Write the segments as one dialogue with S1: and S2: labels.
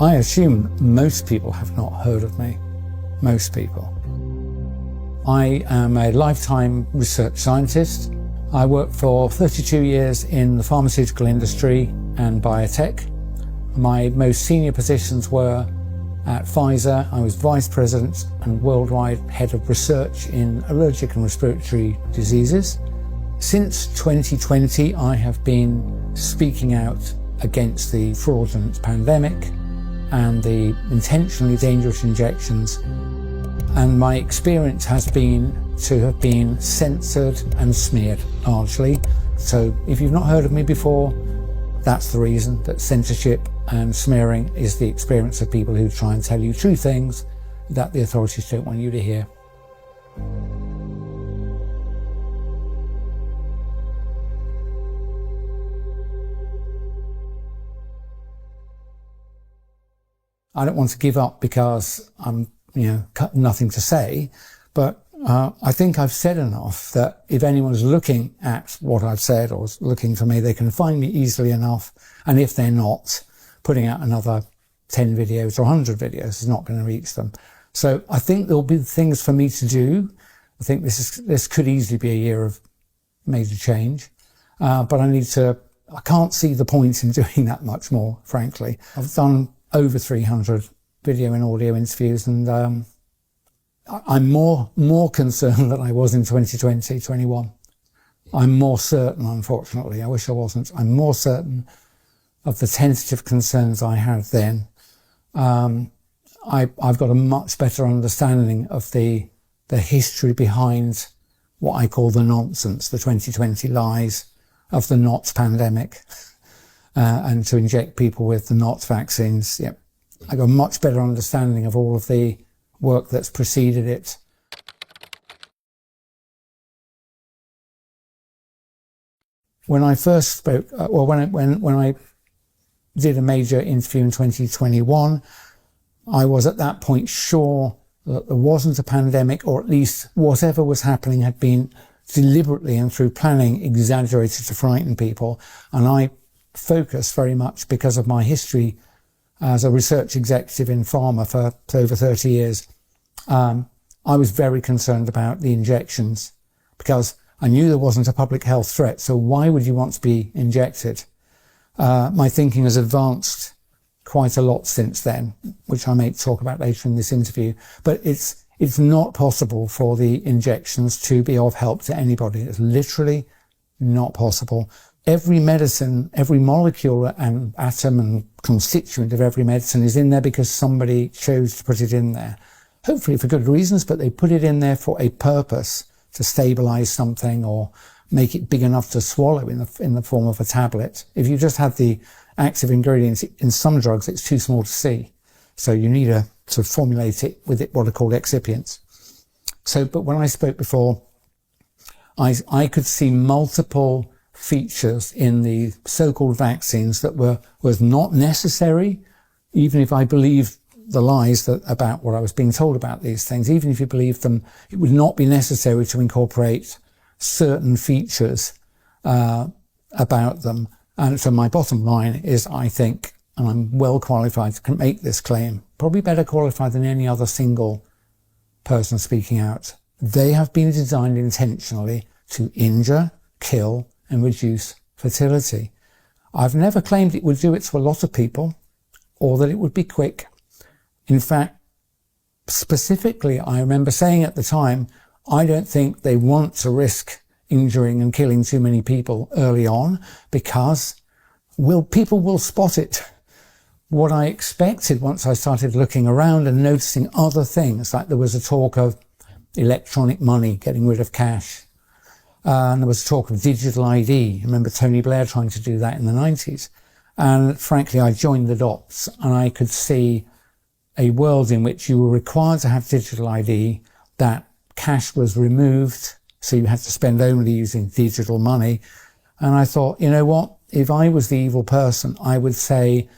S1: I assume most people have not heard of me. Most people. I am a lifetime research scientist. I worked for 32 years in the pharmaceutical industry and biotech. My most senior positions were at Pfizer. I was vice president and worldwide head of research in allergic and respiratory diseases. Since 2020, I have been speaking out against the fraudulent pandemic and the intentionally dangerous injections. And my experience has been to have been censored and smeared, largely. So if you've not heard of me before, that's the reason, that censorship and smearing is the experience of people who try and tell you true things that the authorities don't want you to hear. I don't want to give up because I'm, nothing to say, but I think I've said enough that if anyone's looking at what I've said or looking for me, they can find me easily enough. And if they're not, putting out another 10 videos or 100 videos is not going to reach them. So I think there'll be things for me to do. I think this could easily be a year of major change, but I can't see the point in doing that much more, frankly. I've done over 300 video and audio interviews, and I'm more concerned than I was in 2020, 21. I'm more certain, unfortunately, I wish I wasn't, I'm more certain of the tentative concerns I had then. I've got a much better understanding of the history behind what I call the nonsense, the 2020 lies of the not pandemic. And to inject people with the not vaccines. Yep. I got a much better understanding of all of the work that's preceded it. When I first spoke, when I did a major interview in 2021, I was at that point sure that there wasn't a pandemic, or at least whatever was happening had been deliberately and through planning exaggerated to frighten people. And I focus very much because of my history as a research executive in pharma for over 30 years. I was very concerned about the injections because I knew there wasn't a public health threat. So why would you want to be injected? My thinking has advanced quite a lot since then, which I may talk about later in this interview. But it's not possible for the injections to be of help to anybody. It's literally not possible. Every medicine, every molecule and atom and constituent of every medicine is in there because somebody chose to put it in there. Hopefully for good reasons, but they put it in there for a purpose, to stabilize something or make it big enough to swallow in the form of a tablet. If you just have the active ingredients in some drugs, it's too small to see. So you need to formulate it with what are called excipients. So, but when I spoke before, I could see multiple features in the so-called vaccines that was not necessary, even if I believed the lies about what I was being told about these things. Even if you believed them, it would not be necessary to incorporate certain features about them. And so my bottom line is, I think, and I'm well qualified to make this claim, probably better qualified than any other single person speaking out. They have been designed intentionally to injure, kill, and reduce fertility. I've never claimed it would do it to a lot of people or that it would be quick. In fact, specifically, I remember saying at the time, I don't think they want to risk injuring and killing too many people early on because people will spot it. What I expected once I started looking around and noticing other things, like there was a talk of electronic money, getting rid of cash. And there was talk of digital ID. I remember Tony Blair trying to do that in the 90s. And frankly, I joined the dots and I could see a world in which you were required to have digital ID, that cash was removed, so you had to spend only using digital money. And I thought, you know what? If I was the evil person, I would say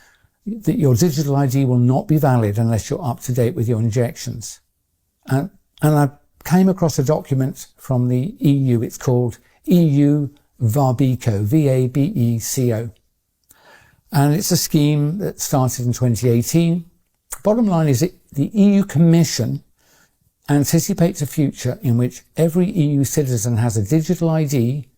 S1: that your digital ID will not be valid unless you're up to date with your injections. And I came across a document from the EU. It's called EU VABECO, VABECO. And it's a scheme that started in 2018. Bottom line is that the EU Commission anticipates a future in which every EU citizen has a digital ID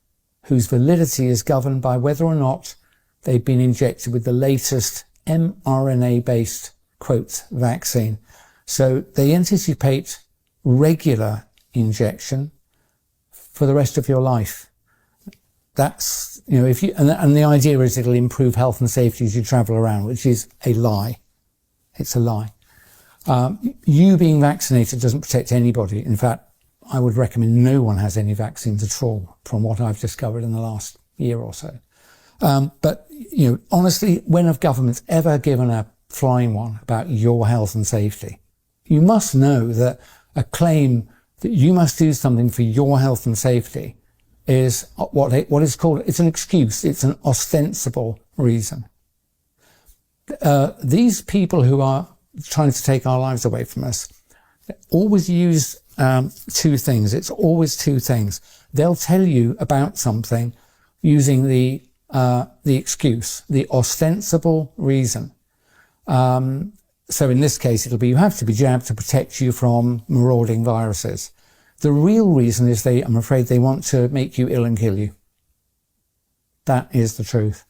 S1: whose validity is governed by whether or not they've been injected with the latest mRNA-based, quote, vaccine. So they anticipate regular injection for the rest of your life. That's, you know, and the idea is it'll improve health and safety as you travel around, which is a lie. It's a lie. You being vaccinated doesn't protect anybody. In fact, I would recommend no one has any vaccines at all, from what I've discovered in the last year or so. But, you know, honestly, when have governments ever given a flying one about your health and safety? You must know that a claim that you must do something for your health and safety is what is called, it's an excuse. It's an ostensible reason. These people who are trying to take our lives away from us always use two things. It's always two things. They'll tell you about something using the excuse, the ostensible reason. So in this case, it'll be you have to be jabbed to protect you from marauding viruses. The real reason is I'm afraid they want to make you ill and kill you. That is the truth.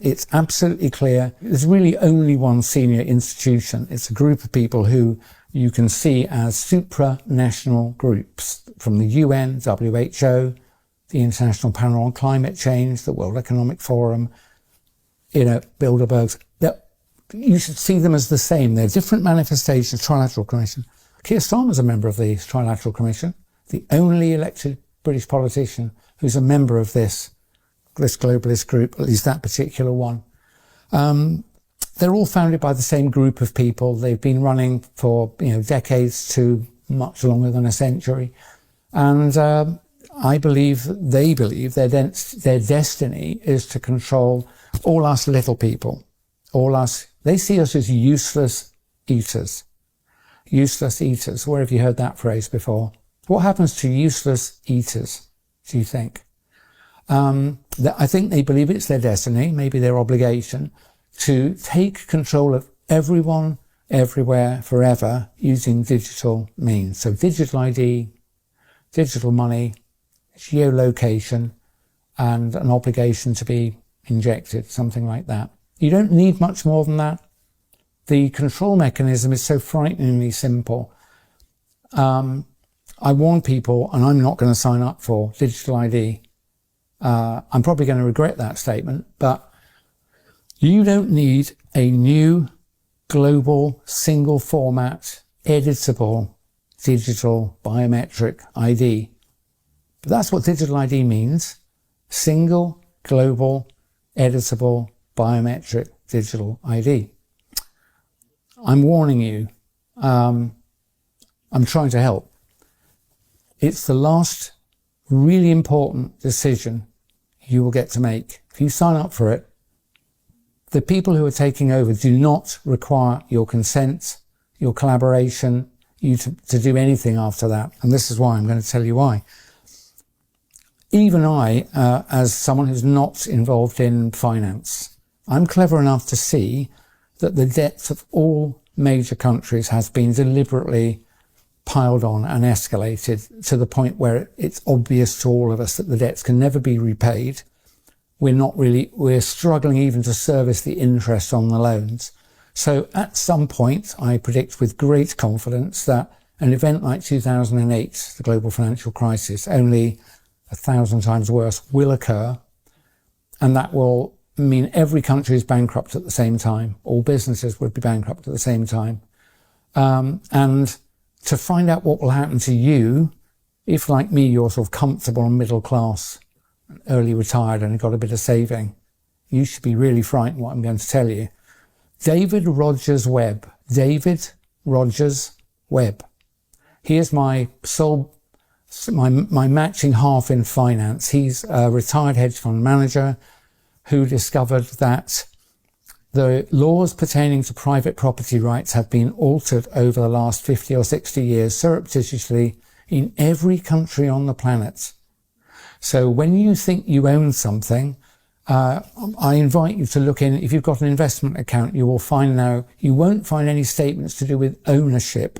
S1: It's absolutely clear. There's really only one senior institution. It's a group of people who you can see as supranational groups from the UN, WHO, the International Panel on Climate Change, the World Economic Forum, you know, Bilderbergs. You should see them as the same. They're different manifestations. Trilateral Commission. Keir Starmer's a member of the Trilateral Commission, the only elected British politician who's a member of this globalist group, at least that particular one. They're all founded by the same group of people. They've been running for, you know, decades to much longer than a century. And they believe their destiny is to control all us little people, all us. They see us as useless eaters. Useless eaters. Where have you heard that phrase before? What happens to useless eaters, do you think? I think they believe it's their destiny, maybe their obligation, to take control of everyone, everywhere, forever, using digital means. So digital ID, digital money, geolocation, and an obligation to be injected, something like that. You don't need much more than that. The control mechanism is so frighteningly simple. I warn people, and I'm not going to sign up for digital ID. I'm probably going to regret that statement, but you don't need a new global single format editable digital biometric ID. But that's what digital ID means. Single global editable biometric digital ID. I'm warning you. I'm trying to help. It's the last really important decision you will get to make. If you sign up for it, the people who are taking over do not require your consent, your collaboration, you to do anything after that. And this is why. I'm going to tell you why. Even I, as someone who's not involved in finance, I'm clever enough to see that the debts of all major countries has been deliberately piled on and escalated to the point where it's obvious to all of us that the debts can never be repaid. We're struggling even to service the interest on the loans. So at some point, I predict with great confidence that an event like 2008, the global financial crisis, only 1,000 times worse, will occur. And that will mean every country is bankrupt at the same time. All businesses would be bankrupt at the same time. And to find out what will happen to you, if like me, you're sort of comfortable and middle class, early retired and got a bit of saving, you should be really frightened what I'm going to tell you. David Rogers Webb. David Rogers Webb. He is my matching half in finance. He's a retired hedge fund manager who discovered that the laws pertaining to private property rights have been altered over the last 50 or 60 years surreptitiously in every country on the planet. So when you think you own something, I invite you to look in. If you've got an investment account, you will find now, you won't find any statements to do with ownership.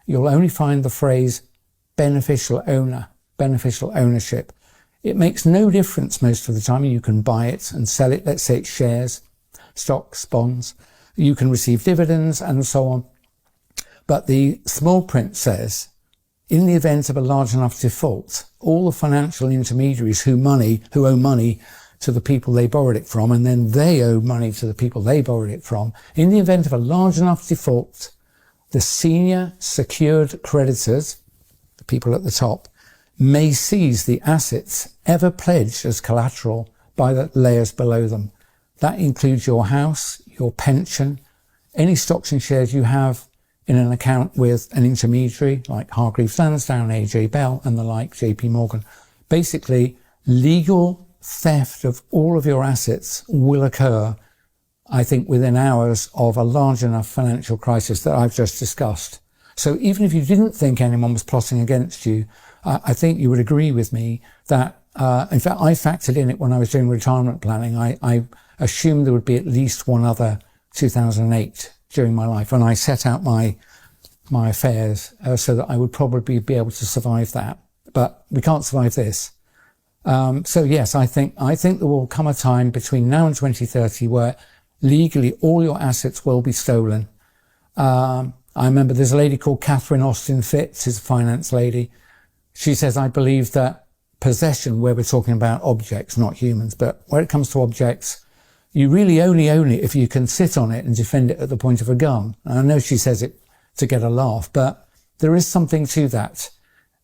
S1: You'll only find the phrase beneficial owner, beneficial ownership. It makes no difference most of the time. You can buy it and sell it. Let's say it's shares, stocks, bonds. You can receive dividends and so on. But the small print says, in the event of a large enough default, all the financial intermediaries who owe money to the people they borrowed it from, and then they owe money to the people they borrowed it from, in the event of a large enough default, the senior secured creditors, the people at the top, may seize the assets ever pledged as collateral by the layers below them. That includes your house, your pension, any stocks and shares you have in an account with an intermediary like Hargreaves Lansdown, AJ Bell and the like, JP Morgan. Basically, legal theft of all of your assets will occur, I think, within hours of a large enough financial crisis that I've just discussed. So even if you didn't think anyone was plotting against you, I think you would agree with me that, in fact, I factored in it when I was doing retirement planning. I assumed there would be at least one other 2008 during my life, and I set out my affairs so that I would probably be able to survive that. But we can't survive this. So yes, I think there will come a time between now and 2030 where legally all your assets will be stolen. I remember there's a lady called Catherine Austin Fitz, who's a finance lady. She says, I believe that possession, where we're talking about objects, not humans, but where it comes to objects, you really only own it if you can sit on it and defend it at the point of a gun. And I know she says it to get a laugh, but there is something to that.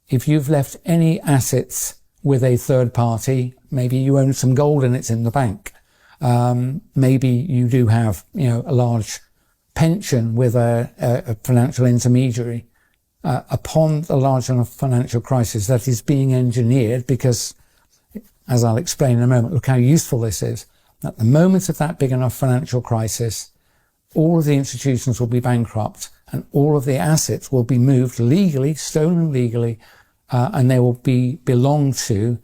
S1: If you've left any assets with a third party, maybe you own some gold and it's in the bank. Maybe you do have, a large pension with a financial intermediary. Upon a large enough financial crisis that is being engineered, because, as I'll explain in a moment, look how useful this is. At the moment of that big enough financial crisis, all of the institutions will be bankrupt and all of the assets will be moved legally, stolen legally, and they will belong to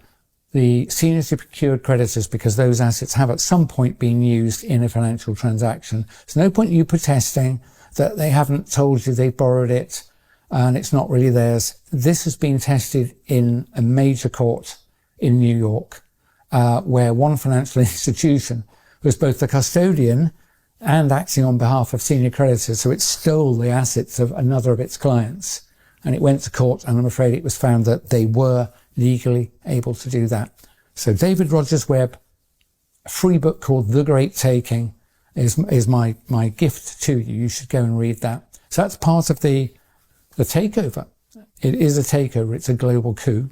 S1: the senior secured creditors, because those assets have at some point been used in a financial transaction. There's no point in you protesting that they haven't told you they borrowed it and it's not really theirs. This has been tested in a major court in New York, where one financial institution was both the custodian and acting on behalf of senior creditors. So it stole the assets of another of its clients. And it went to court, and I'm afraid it was found that they were legally able to do that. So David Rogers Webb, a free book called The Great Taking, is my gift to you. You should go and read that. So that's part of the takeover. It is a takeover. It's a global coup.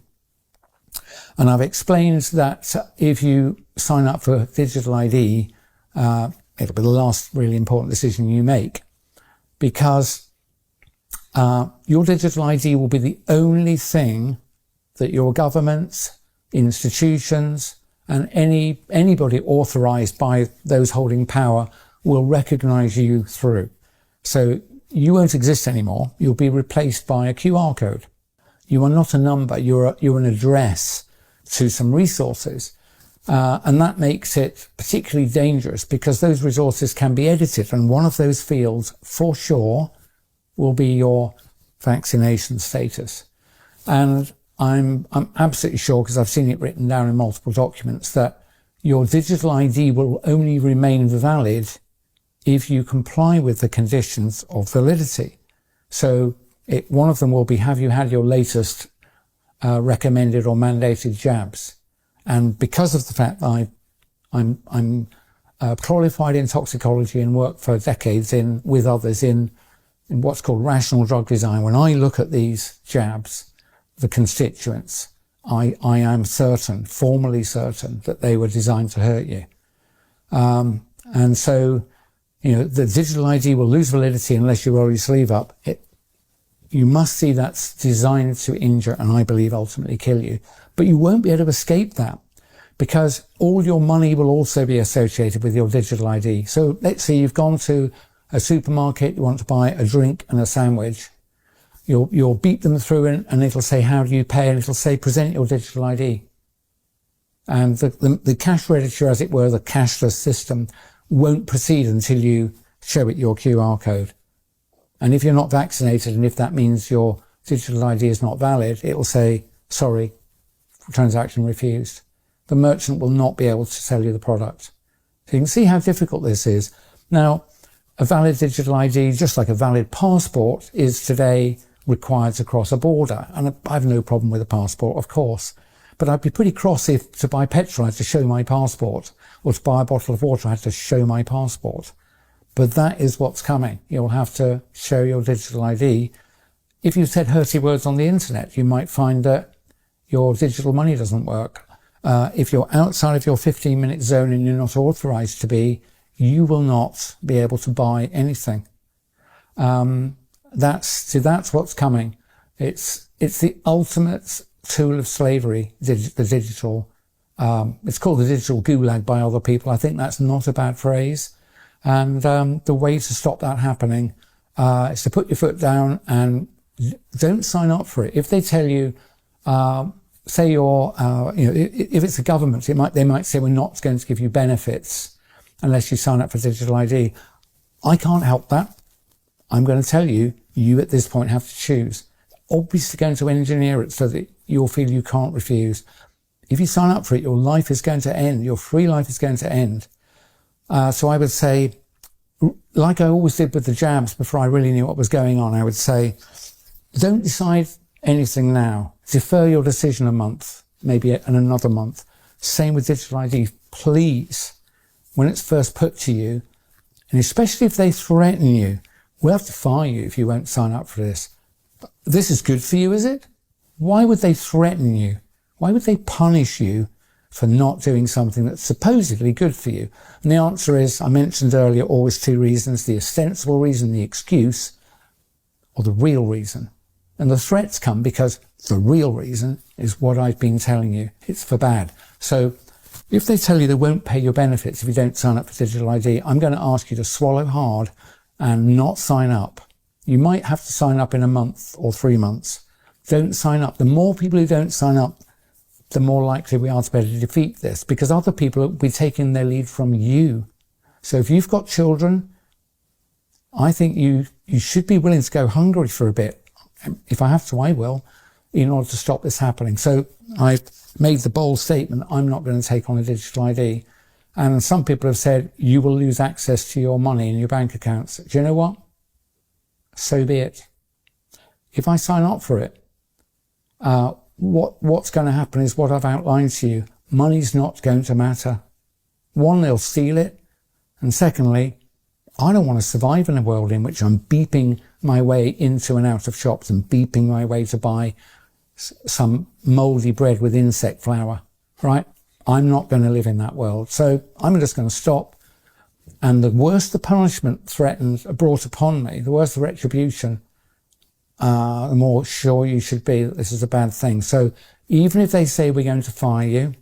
S1: And I've explained that if you sign up for digital ID, it'll be the last really important decision you make, because your digital ID will be the only thing that your governments, institutions, and anybody authorized by those holding power will recognize you through. So you won't exist anymore. You'll be replaced by a QR code. You are not a number. You're an address to some resources. And that makes it particularly dangerous, because those resources can be edited. And one of those fields, for sure, will be your vaccination status. And I'm absolutely sure, because I've seen it written down in multiple documents, that your digital ID will only remain valid if you comply with the conditions of validity. So one of them will be, have you had your latest recommended or mandated jabs? And because of the fact that I'm qualified in toxicology and worked for decades with others in what's called rational drug design, when I look at these jabs, the constituents, I am certain, formally certain, that they were designed to hurt you. And so, the digital ID will lose validity unless you roll your sleeve up. You must see that's designed to injure and, I believe, ultimately kill you. But you won't be able to escape that, because all your money will also be associated with your digital ID. So let's say you've gone to a supermarket, you want to buy a drink and a sandwich. You'll beep them through and it'll say, how do you pay? And it'll say, present your digital ID. And the cash register, as it were, the cashless system, won't proceed until you show it your QR code. And if you're not vaccinated, and if that means your digital ID is not valid, it will say, sorry, transaction refused. The merchant will not be able to sell you the product. So you can see how difficult this is. Now, a valid digital ID, just like a valid passport, is today required to cross a border. And I have no problem with a passport, of course. But I'd be pretty cross if to buy petrol I had to show my passport, or to buy a bottle of water I had to show my passport. But that is what's coming. You'll have to show your digital ID. If you said hurty words on the internet, you might find that your digital money doesn't work. If you're outside of your 15-minute zone and you're not authorized to be, you will not be able to buy anything. That's what's coming. It's the ultimate tool of slavery, the digital. It's called the digital gulag by other people. I think that's not a bad phrase. And the way to stop that happening is to put your foot down and don't sign up for it. If they tell you, say you're, if it's the government, they might say we're not going to give you benefits unless you sign up for digital ID. I can't help that. I'm going to tell you, you at this point have to choose. Obviously going to engineer it so that you'll feel you can't refuse. If you sign up for it, your life is going to end. Your free life is going to end. So I would say, like I always did with the jabs before I really knew what was going on, I would say, don't decide anything now. Defer your decision a month, maybe in another month. Same with digital ID. Please, when it's first put to you, and especially if they threaten you, we'll have to fire you if you won't sign up for this. This is good for you, is it? Why would they threaten you? Why would they punish you for not doing something that's supposedly good for you? And the answer is, I mentioned earlier, always two reasons: the ostensible reason, the excuse, or the real reason. And the threats come because the real reason is what I've been telling you. It's for bad. So if they tell you they won't pay your benefits if you don't sign up for digital ID, I'm going to ask you to swallow hard and not sign up. You might have to sign up in a month or 3 months. Don't sign up. The more people who don't sign up, the more likely we are to be able to defeat this, because other people will be taking their lead from you. So if you've got children, I think you should be willing to go hungry for a bit. If I have to, I will, in order to stop this happening. So I've made the bold statement, I'm not going to take on a digital ID. And some people have said, you will lose access to your money in your bank accounts. Do you know what? So be it. If I sign up for it, what's going to happen is what I've outlined to you. Money's not going to matter. One, they'll steal it. And secondly, I don't want to survive in a world in which I'm beeping my way into and out of shops and beeping my way to buy some mouldy bread with insect flour, right? I'm not going to live in that world. So I'm just going to stop. And the worse the punishment brought upon me, the worse the retribution, the more sure you should be that this is a bad thing. So even if they say we're going to fire you,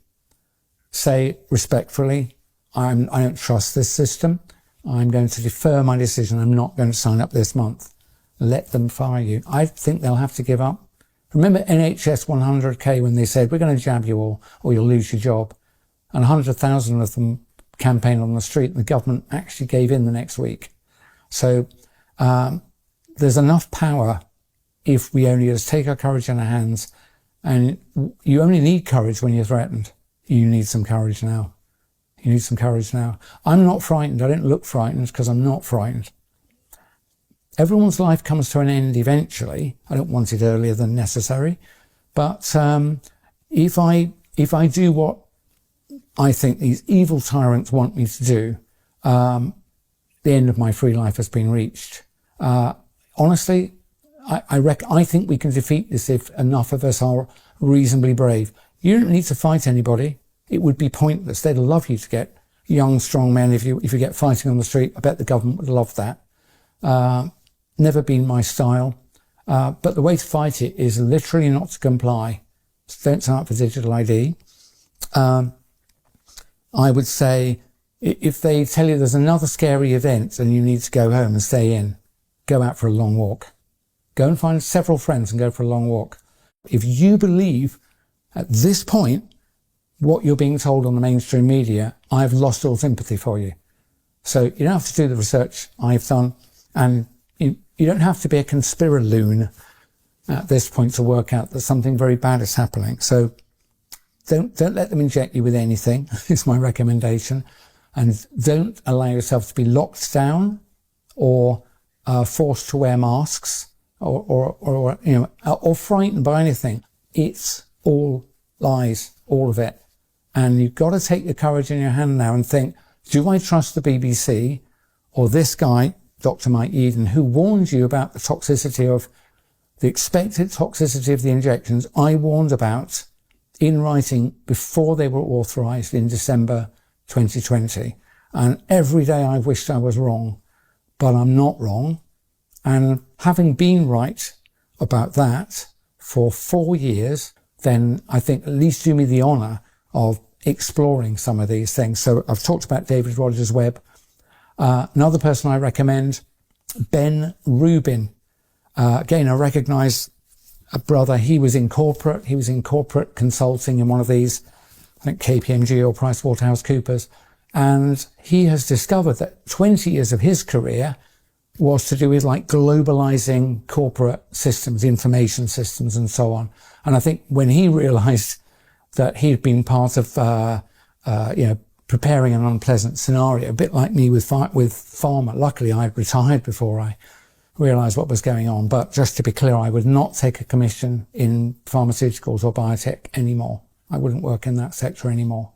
S1: say respectfully, I don't trust this system. I'm going to defer my decision. I'm not going to sign up this month. Let them fire you. I think they'll have to give up. Remember NHS 100K when they said, we're going to jab you all or you'll lose your job. And 100,000 of them campaigned on the street and the government actually gave in the next week. So there's enough power if we only just take our courage in our hands. And you only need courage when you're threatened. You need some courage now. You need some courage now. I'm not frightened. I don't look frightened because I'm not frightened. Everyone's life comes to an end eventually. I don't want it earlier than necessary. But if I do what I think these evil tyrants want me to do, the end of my free life has been reached. Honestly, I think we can defeat this if enough of us are reasonably brave. You don't need to fight anybody. It would be pointless. They'd love you to get young, strong men if you get fighting on the street. I bet the government would love that. Never been my style. But the way to fight it is literally not to comply. So don't sign up for digital ID. I would say if they tell you there's another scary event and you need to go home and stay in, go out for a long walk. Go and find several friends and go for a long walk. If you believe at this point what you're being told on the mainstream media, I've lost all sympathy for you. So you don't have to do the research I've done, and you don't have to be a conspiraloon at this point to work out that something very bad is happening. So don't let them inject you with anything, is my recommendation. And don't allow yourself to be locked down or forced to wear masks or frightened by anything. It's all lies, all of it. And you've got to take your courage in your hand now and think, do I trust the BBC or this guy, Dr. Mike Yeadon, who warned you about the toxicity of the expected toxicity of the injections I warned about in writing before they were authorised in December 2020. And every day I wished I was wrong, but I'm not wrong. And having been right about that for 4 years, then I think at least do me the honour of exploring some of these things. So I've talked about David Rogers-Webb. Another person I recommend, Ben Rubin. Again, I recognise a brother. He was in corporate consulting in one of these, I think KPMG or PricewaterhouseCoopers. And he has discovered that 20 years of his career was to do with like globalizing corporate systems, information systems and so on. And I think when he realized that he'd been part of, preparing an unpleasant scenario, a bit like me with pharma. Luckily, I retired before I realized what was going on. But just to be clear, I would not take a commission in pharmaceuticals or biotech anymore. I wouldn't work in that sector anymore.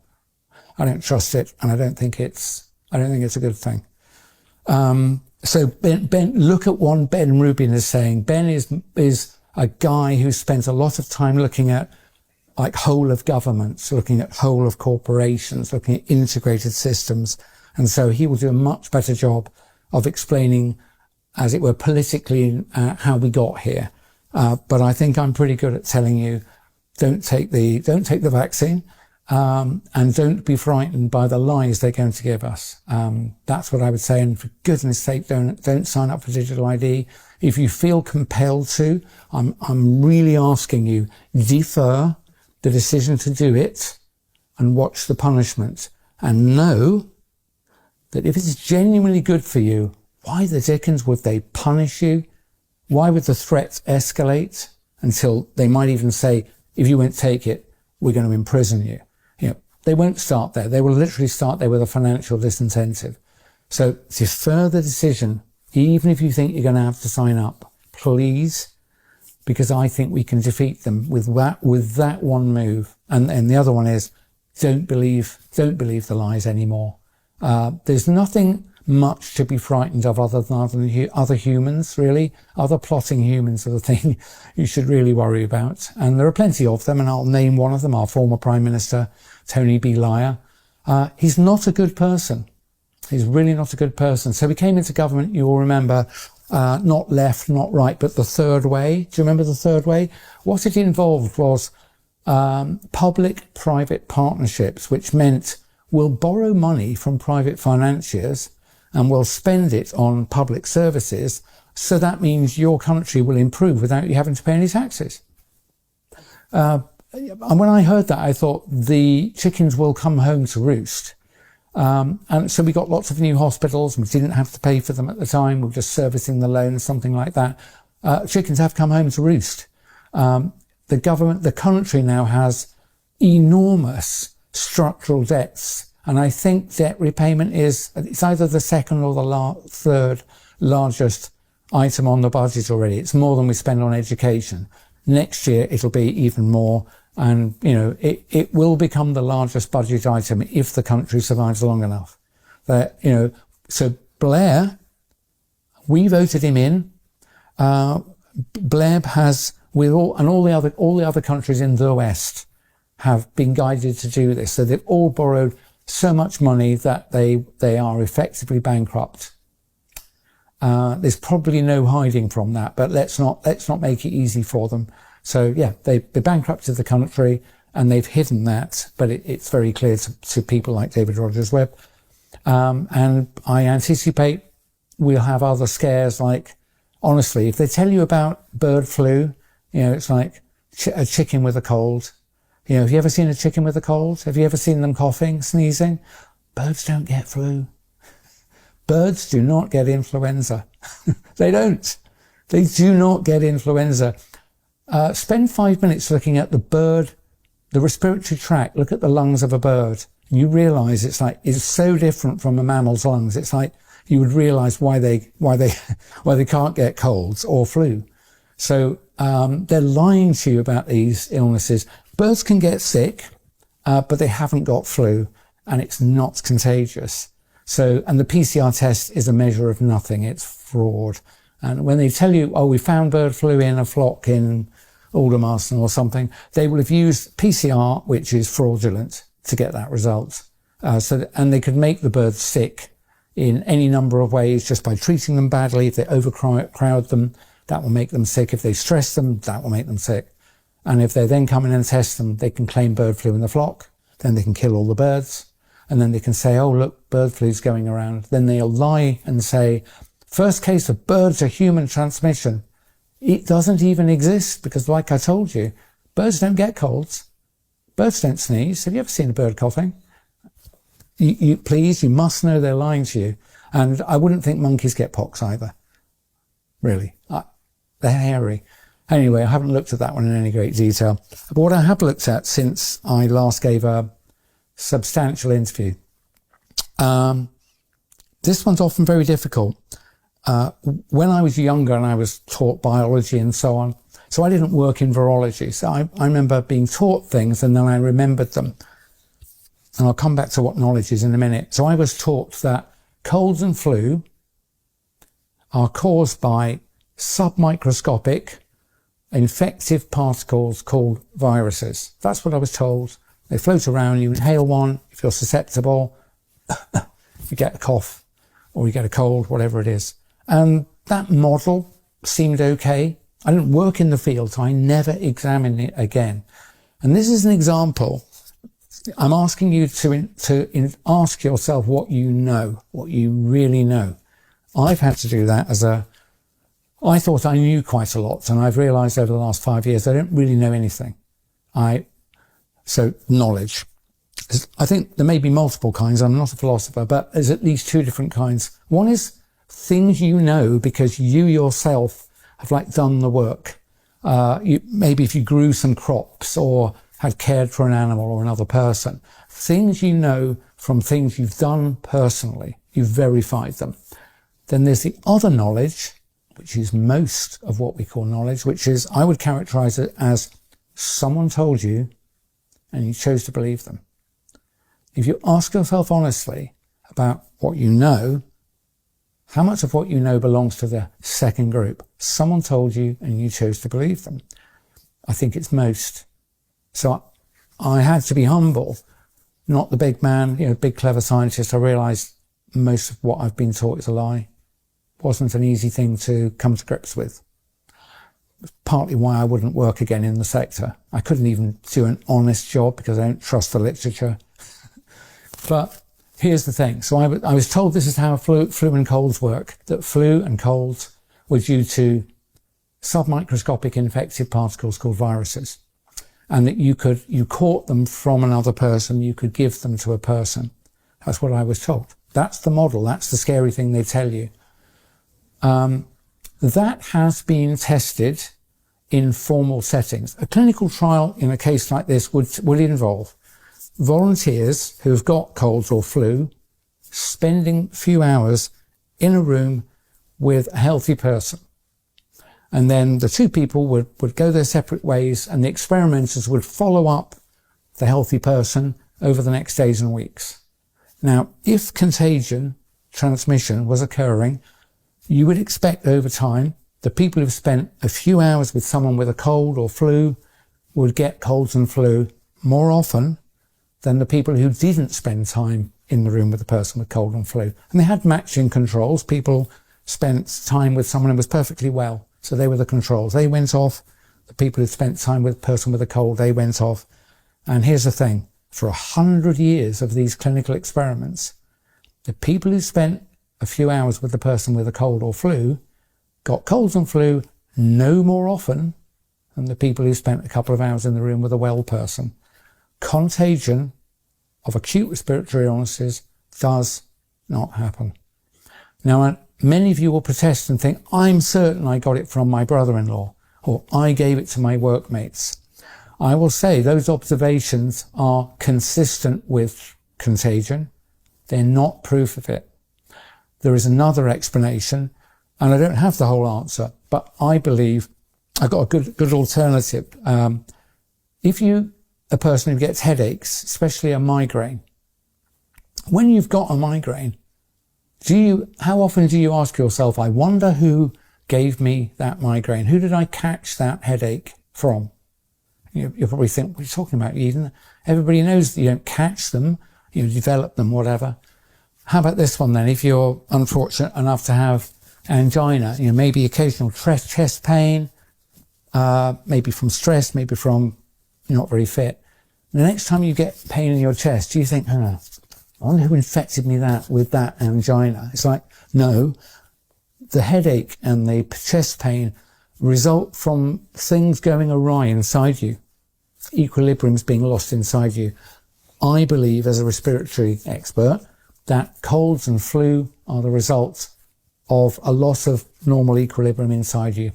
S1: I don't trust it, and I don't think it's a good thing. So Ben, look at what Ben Rubin is saying. Ben is a guy who spends a lot of time looking at like whole of governments, looking at whole of corporations, looking at integrated systems. And so he will do a much better job of explaining, as it were, politically how we got here. But I think I'm pretty good at telling you, don't take the vaccine. And don't be frightened by the lies they're going to give us. That's what I would say. And for goodness sake, don't sign up for digital ID. If you feel compelled to, I'm really asking you, defer the decision to do it and watch the punishment. And know that if it's genuinely good for you, why the dickens would they punish you? Why would the threats escalate until they might even say, if you won't take it, we're going to imprison you? They won't start there. They will literally start there with a financial disincentive. So defer the decision, even if you think you're going to have to sign up, please, because I think we can defeat them with that one move. And the other one is, don't believe the lies anymore. There's nothing much to be frightened of other than other humans, really. Other plotting humans are the thing you should really worry about. And there are plenty of them, and I'll name one of them, our former Prime Minister, Tony Blair. He's not a good person. He's really not a good person. So we came into government, you will remember, not left, not right, but the third way. Do you remember the third way? What it involved was public-private partnerships, which meant we'll borrow money from private financiers and we'll spend it on public services. So that means your country will improve without you having to pay any taxes. And when I heard that, I thought the chickens will come home to roost. And so we got lots of new hospitals. We didn't have to pay for them at the time. We were just servicing the loan, something like that. Chickens have come home to roost. The country now has enormous structural debts. And I think debt repayment it's either the second or the third largest item on the budget already. It's more than we spend on education. Next year, it'll be even more. And, it will become the largest budget item if the country survives long enough. So Blair, we voted him in. Blair has, all the other countries in the West have been guided to do this. So they've all borrowed so much money that they are effectively bankrupt. There's probably no hiding from that, but let's not make it easy for them. So yeah, they bankrupted the country and they've hidden that, but it's very clear to people like David Rogers-Webb. And I anticipate we'll have other scares, like, honestly, if they tell you about bird flu, it's like a chicken with a cold. You know, have you ever seen a chicken with a cold? Have you ever seen them coughing, sneezing? Birds don't get flu. Birds do not get influenza. They don't. They do not get influenza. Spend 5 minutes looking at the bird, the respiratory tract. Look at the lungs of a bird. You realise it's so different from a mammal's lungs. It's like you would realise why they can't get colds or flu. So they're lying to you about these illnesses. Birds can get sick, but they haven't got flu, and it's not contagious. So, and the PCR test is a measure of nothing. It's fraud. And when they tell you, oh, we found bird flu in a flock in Aldermaston or something, they will have used PCR, which is fraudulent, to get that result. And they could make the birds sick in any number of ways just by treating them badly. If they overcrowd them, that will make them sick. If they stress them, that will make them sick. And if they then come in and test them, they can claim bird flu in the flock. Then they can kill all the birds. And then they can say, oh, look, bird flu's going around. Then they'll lie and say, first case of birds are human transmission. It doesn't even exist because, like I told you, birds don't get colds. Birds don't sneeze. Have you ever seen a bird coughing? Please, you must know they're lying to you. And I wouldn't think monkeys get pox either. Really. They're hairy. Anyway, I haven't looked at that one in any great detail. But what I have looked at since I last gave a substantial interview, this one's often very difficult. When I was younger and I was taught biology and so on, so I didn't work in virology. So I remember being taught things and then I remembered them. And I'll come back to what knowledge is in a minute. So I was taught that colds and flu are caused by submicroscopic infective particles called viruses. That's what I was told. They float around, you inhale one, if you're susceptible, you get a cough or you get a cold, whatever it is. And that model seemed okay. I didn't work in the field, so I never examined it again. And this is an example. I'm asking you to ask yourself what you know, what you really know. I've had to do that I thought I knew quite a lot, and I've realised over the last 5 years I don't really know anything. So knowledge. I think there may be multiple kinds. I'm not a philosopher, but there's at least two different kinds. One is things you know because you yourself have done the work. Maybe if you grew some crops or had cared for an animal or another person. Things you know from things you've done personally. You've verified them. Then there's the other knowledge, which is most of what we call knowledge, which is, I would characterize it as someone told you and you chose to believe them. If you ask yourself honestly about what you know, how much of what you know belongs to the second group? Someone told you and you chose to believe them. I think it's most. So I had to be humble, not the big man, big clever scientist. I realized most of what I've been taught is a lie. It wasn't an easy thing to come to grips with. Partly why I wouldn't work again in the sector. I couldn't even do an honest job because I don't trust the literature. But here's the thing. So I was told this is how flu and colds work, that flu and colds were due to submicroscopic infective particles called viruses. And that you caught them from another person, you could give them to a person. That's what I was told. That's the model. That's the scary thing they tell you. That has been tested in formal settings. A clinical trial in a case like this would involve volunteers who have got colds or flu spending a few hours in a room with a healthy person. And then the two people would go their separate ways and the experimenters would follow up the healthy person over the next days and weeks. Now, if contagion, transmission was occurring, you would expect over time the people who've spent a few hours with someone with a cold or flu would get colds and flu more often than the people who didn't spend time in the room with the person with cold and flu. And they had matching controls. People spent time with someone who was perfectly well. So they were the controls. They went off. The people who spent time with a person with a cold, they went off. And here's the thing. For 100 years of these clinical experiments, the people who spent a few hours with the person with a cold or flu got colds and flu no more often than the people who spent a couple of hours in the room with a well person. contagion of acute respiratory illnesses does not happen. Now, many of you will protest and think, I'm certain I got it from my brother-in-law, or I gave it to my workmates. I will say those observations are consistent with contagion. They're not proof of it. There is another explanation, and I don't have the whole answer, but I believe I've got a good alternative. If you, a person who gets headaches, especially a migraine, when you've got a migraine, how often do you ask yourself, I wonder who gave me that migraine? Who did I catch that headache from? You'll probably think, what are you talking about, Yeadon? Everybody knows that you don't catch them, you develop them, whatever. How about this one then? If you're unfortunate enough to have angina, maybe occasional chest pain, maybe from stress, maybe from you're not very fit. The next time you get pain in your chest, do you think, I wonder who infected me with that angina? It's like, no, the headache and the chest pain result from things going awry inside you, equilibriums being lost inside you. I believe, as a respiratory expert, that colds and flu are the result of a loss of normal equilibrium inside you.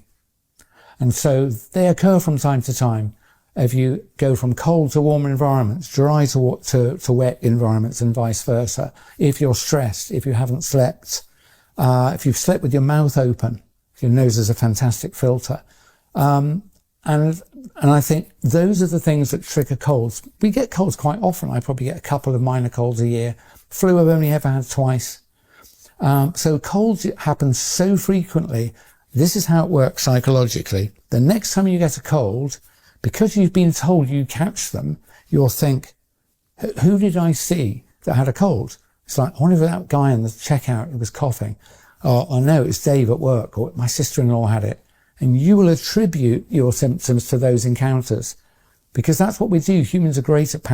S1: And so they occur from time to time. If you go from cold to warm environments, dry to wet environments, and vice versa. If you're stressed, if you haven't slept, if you've slept with your mouth open, your nose is a fantastic filter. And I think those are the things that trigger colds. We get colds quite often. I probably get a couple of minor colds a year. Flu I've only ever had twice. So colds happen so frequently. This is how it works psychologically. The next time you get a cold, because you've been told you catch them, you'll think, who did I see that had a cold? It's like, I wonder if that guy in the checkout who was coughing. Or I know it's Dave at work, or my sister-in-law had it. And you will attribute your symptoms to those encounters. Because that's what we do. Humans are great at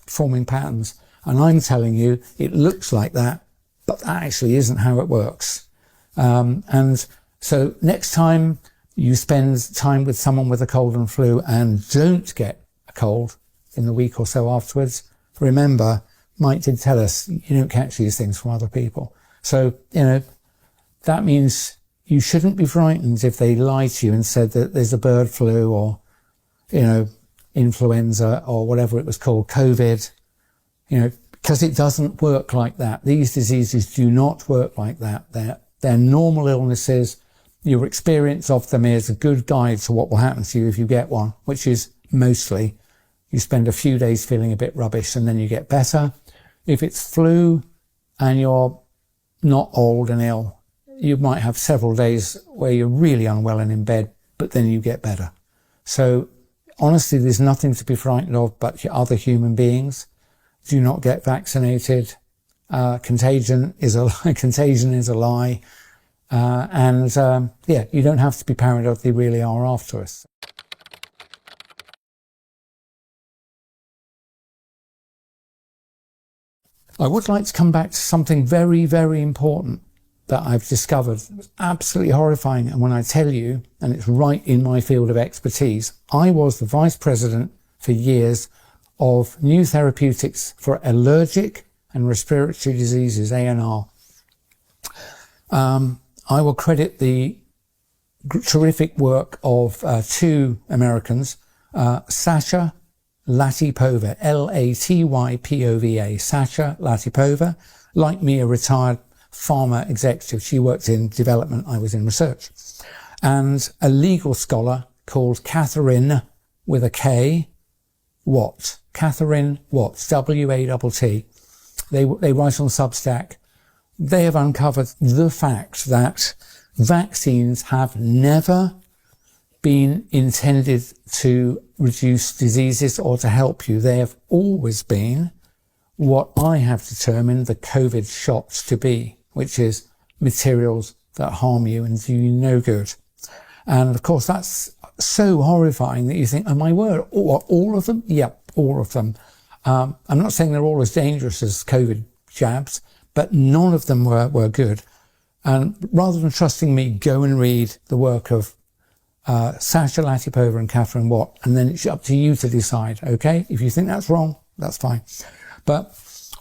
S1: forming patterns. And I'm telling you, it looks like that, but that actually isn't how it works. And so next time you spend time with someone with a cold and flu and don't get a cold in the week or so afterwards, remember, Mike did tell us you don't catch these things from other people. So, that means you shouldn't be frightened if they lie to you and said that there's a bird flu or, influenza or whatever it was called, COVID, because it doesn't work like that. These diseases do not work like that. They're normal illnesses. Your experience of them is a good guide to what will happen to you if you get one, which is mostly you spend a few days feeling a bit rubbish and then you get better. If it's flu and you're not old and ill, you might have several days where you're really unwell and in bed, but then you get better. So honestly, there's nothing to be frightened of but your other human beings. Do not get vaccinated. Contagion is a lie. You don't have to be paranoid. They really are after us. I would like to come back to something very, very important that I've discovered. It was absolutely horrifying. And when I tell you, and it's right in my field of expertise, I was the vice president for years of new therapeutics for allergic and respiratory diseases, ANR. I will credit the terrific work of two Americans, Sasha Latypova, Latypova, Sasha Latypova, like me, a retired pharma executive. She worked in development, I was in research. And a legal scholar called Catherine, with a K, Watt. Catherine Watt, W-A-T-T. They write on Substack. They have uncovered the fact that vaccines have never been intended to reduce diseases or to help you. They have always been what I have determined the COVID shots to be, which is materials that harm you and do you no good. And of course, that's so horrifying that you think, oh my word, all of them? Yep, all of them. I'm not saying they're all as dangerous as COVID jabs, but none of them were good. And rather than trusting me, go and read the work of Sasha Latypova and Catherine Watt, and then it's up to you to decide, okay? If you think that's wrong, that's fine. But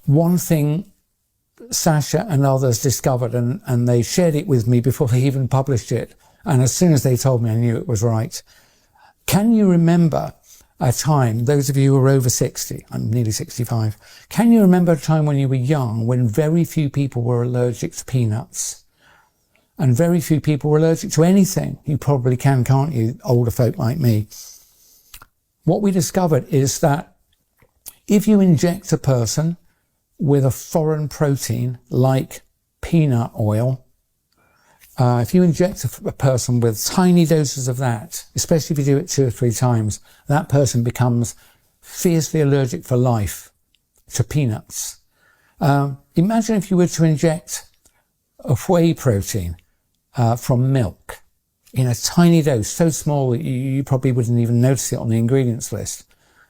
S1: one thing Sasha and others discovered, and they shared it with me before they even published it, and as soon as they told me, I knew it was right. Can you remember a time, those of you who are over 60, I'm nearly 65, can you remember a time when you were young when very few people were allergic to peanuts? And very few people were allergic to anything. You probably can, can't you, older folk like me? What we discovered is that if you inject a person with a foreign protein like peanut oil, if you inject a person with tiny doses of that, especially if you do it 2 or 3 times, that person becomes fiercely allergic for life to peanuts. Imagine if you were to inject a whey protein from milk in a tiny dose, so small that you probably wouldn't even notice it on the ingredients list.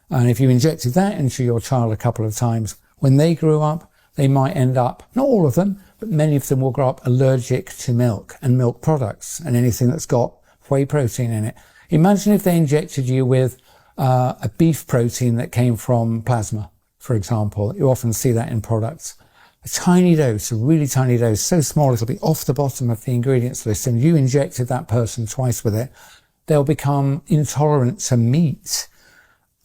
S1: And if you injected that into your child a couple of times, when they grew up, they might end up, not all of them, but many of them will grow up allergic to milk and milk products and anything that's got whey protein in it. Imagine if they injected you with a beef protein that came from plasma, for example. You often see that in products. A tiny dose, a really tiny dose, so small it'll be off the bottom of the ingredients list, and you injected that person twice with it, they'll become intolerant to meat.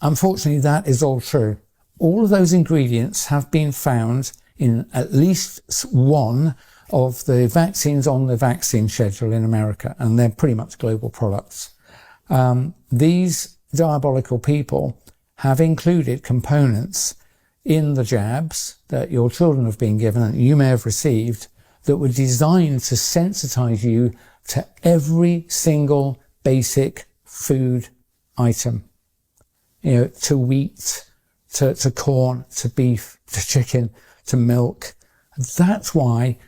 S1: Unfortunately, that is all true. All of those ingredients have been found in at least one of the vaccines on the vaccine schedule in America, and they're pretty much global products. These diabolical people have included components in the jabs that your children have been given and you may have received that were designed to sensitize you to every single basic food item. You know, to wheat, to corn, to beef, to chicken, to milk. That's why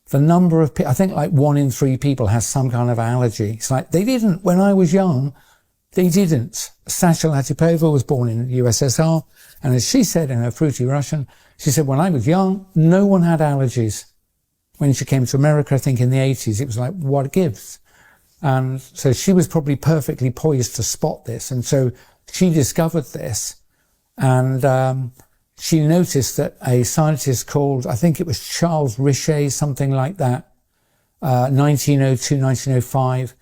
S1: the number of people, I think like 1 in 3 people has some kind of allergy. It's like, they didn't, when I was young, they didn't. Sasha Latipova was born in the USSR, and as she said in her fruity Russian, she said, when I was young, no one had allergies. When she came to America, I think in the 80s, it was like, what gives? And so she was probably perfectly poised to spot this. And so she discovered this, and she noticed that a scientist called, I think it was Charles Richet, something like that, 1902, 1905,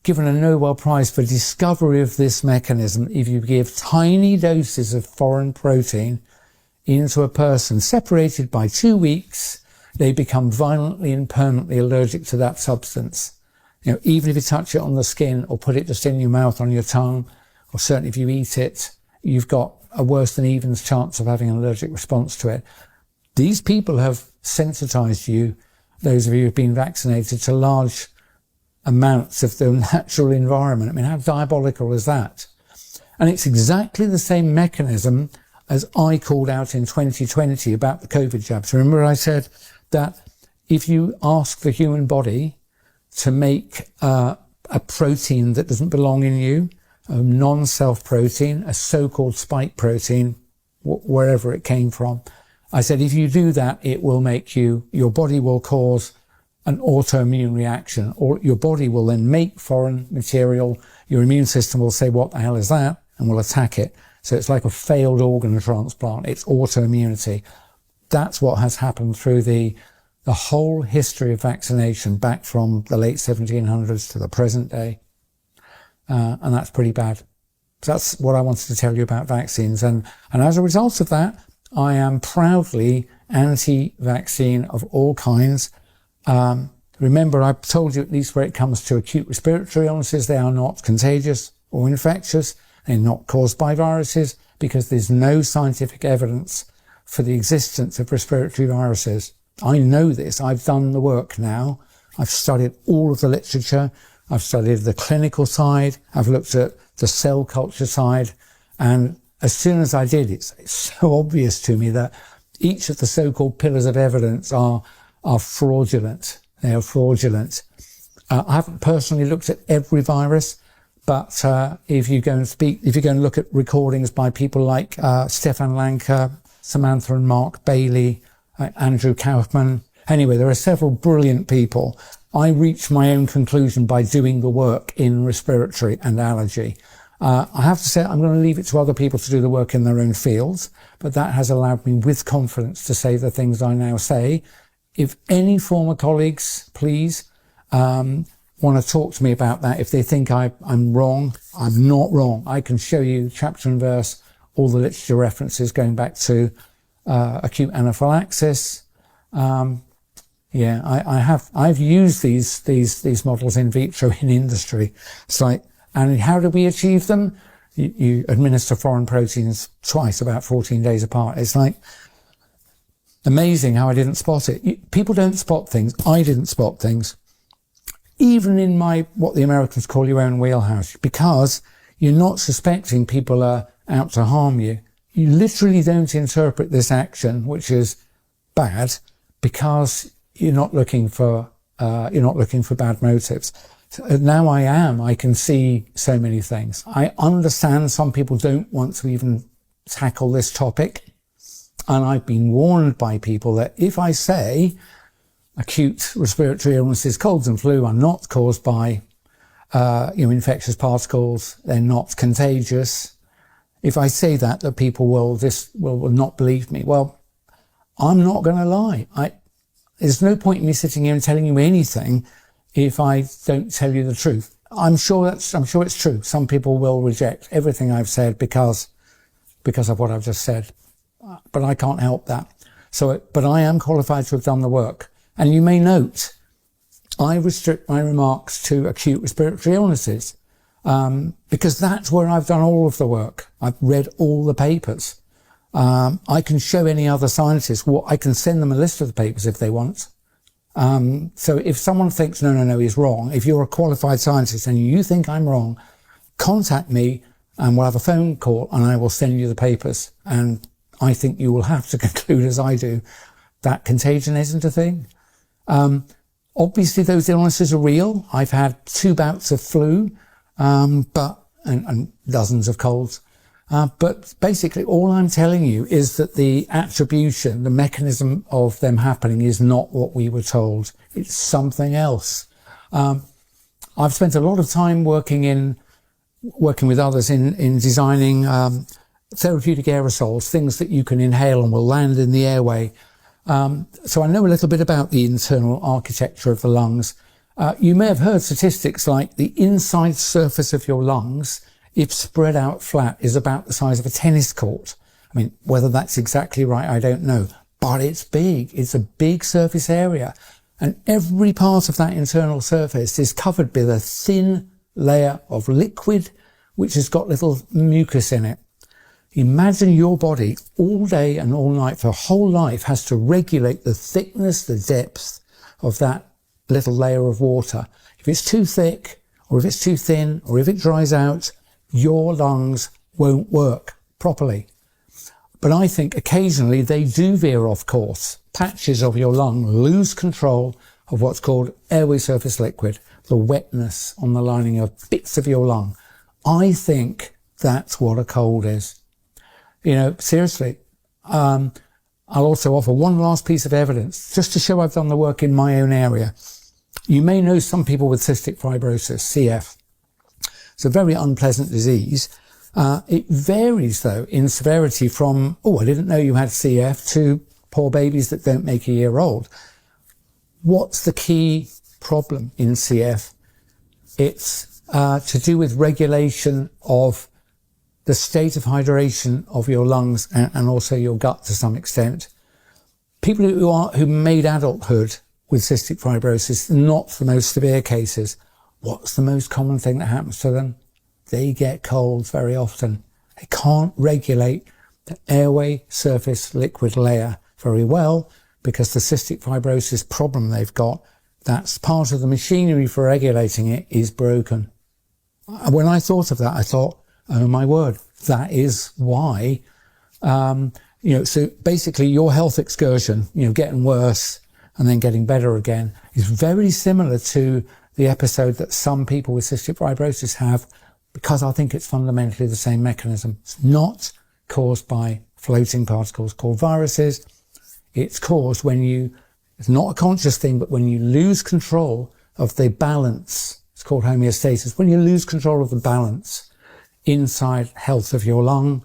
S1: given a Nobel Prize for discovery of this mechanism. If you give tiny doses of foreign protein into a person separated by 2 weeks, they become violently and permanently allergic to that substance. You know, even if you touch it on the skin or put it just in your mouth, on your tongue, or certainly if you eat it, you've got a worse than evens chance of having an allergic response to it. These people have sensitized you, those of you who've been vaccinated, to large amounts of the natural environment. I mean, how diabolical is that? And it's exactly the same mechanism as I called out in 2020 about the COVID jabs. Remember I said that if you ask the human body to make a protein that doesn't belong in you, a non-self protein, a so-called spike protein, wherever it came from, I said, if you do that, it will make you, your body will cause an autoimmune reaction, or your body will then make foreign material. Your immune system will say, what the hell is that? And will attack it. So it's like a failed organ transplant. It's autoimmunity. That's what has happened through the whole history of vaccination back from the late 1700s to the present day. And that's pretty bad. So that's what I wanted to tell you about vaccines. And as a result of that, I am proudly anti-vaccine of all kinds. Remember, I've told you, at least where it comes to acute respiratory illnesses, they are not contagious or infectious. They're not caused by viruses because there's no scientific evidence for the existence of respiratory viruses. I know this. I've done the work now. I've studied all of the literature. I've studied the clinical side. I've looked at the cell culture side. And as soon as I did, it's so obvious to me that each of the so-called pillars of evidence are fraudulent. They are fraudulent. I haven't personally looked at every virus, but if you go and look at recordings by people like Stefan Lanka, Samantha and Mark Bailey, Andrew Kaufman, anyway, there are several brilliant people. I reached my own conclusion by doing the work in respiratory and allergy. I have to say I'm going to leave it to other people to do the work in their own fields, but that has allowed me with confidence to say the things I now say. If any former colleagues, please, want to talk to me about that, if they think I'm wrong, I'm not wrong. I can show you chapter and verse, all the literature references going back to acute anaphylaxis. I've used these models in vitro in industry. It's like, and how do we achieve them? You administer foreign proteins twice, about 14 days apart. It's like amazing how I didn't spot it. People don't spot things. I didn't spot things. Even in what the Americans call your own wheelhouse, because you're not suspecting people are out to harm you. You literally don't interpret this action, which is bad, because you're not looking for bad motives. So now I can see so many things. I understand some people don't want to even tackle this topic. And I've been warned by people that if I say acute respiratory illnesses, colds and flu are not caused by, infectious particles, they're not contagious. If I say that people will not believe me. Well, I'm not going to lie. There's no point in me sitting here and telling you anything if I don't tell you the truth. I'm sure it's true. Some people will reject everything I've said because of what I've just said. But I can't help that. But I am qualified to have done the work. And you may note, I restrict my remarks to acute respiratory illnesses, because that's where I've done all of the work. I've read all the papers. I can show any other scientist I can send them a list of the papers if they want. So if someone thinks, no, he's wrong, if you're a qualified scientist and you think I'm wrong, contact me and we'll have a phone call and I will send you the papers. And I think you will have to conclude, as I do, that contagion isn't a thing. Obviously those illnesses are real. I've had 2 bouts of flu, and dozens of colds. But basically all I'm telling you is that the attribution, the mechanism of them happening is not what we were told. It's something else. I've spent a lot of time working with others in designing, therapeutic aerosols, things that you can inhale and will land in the airway. So I know a little bit about the internal architecture of the lungs. You may have heard statistics like the inside surface of your lungs, if spread out flat, is about the size of a tennis court. I mean, whether that's exactly right, I don't know, but it's big. It's a big surface area. And every part of that internal surface is covered by a thin layer of liquid, which has got little mucus in it. Imagine your body all day and all night for whole life has to regulate the thickness, the depth of that little layer of water. If it's too thick, or if it's too thin, or if it dries out, your lungs won't work properly. But I think occasionally they do veer off course. Patches of your lung lose control of what's called airway surface liquid, the wetness on the lining of bits of your lung. I think that's what a cold is. Seriously. I'll also offer one last piece of evidence, just to show I've done the work in my own area. You may know some people with cystic fibrosis, CF. It's a very unpleasant disease. It varies, though, in severity from, I didn't know you had CF, to poor babies that don't make a year old. What's the key problem in CF? It's to do with regulation of the state of hydration of your lungs and also your gut to some extent. People who made adulthood with cystic fibrosis, not the most severe cases, what's the most common thing that happens to them? They get colds very often. They can't regulate the airway surface liquid layer very well because the cystic fibrosis problem they've got, that's part of the machinery for regulating it, is broken. When I thought of that, I thought, oh my word, that is why, so basically your health excursion, getting worse and then getting better again, is very similar to the episode that some people with cystic fibrosis have, because I think it's fundamentally the same mechanism. It's not caused by floating particles called viruses. It's caused it's not a conscious thing, but when you lose control of the balance, it's called homeostasis, when you lose control of the balance inside health of your lung.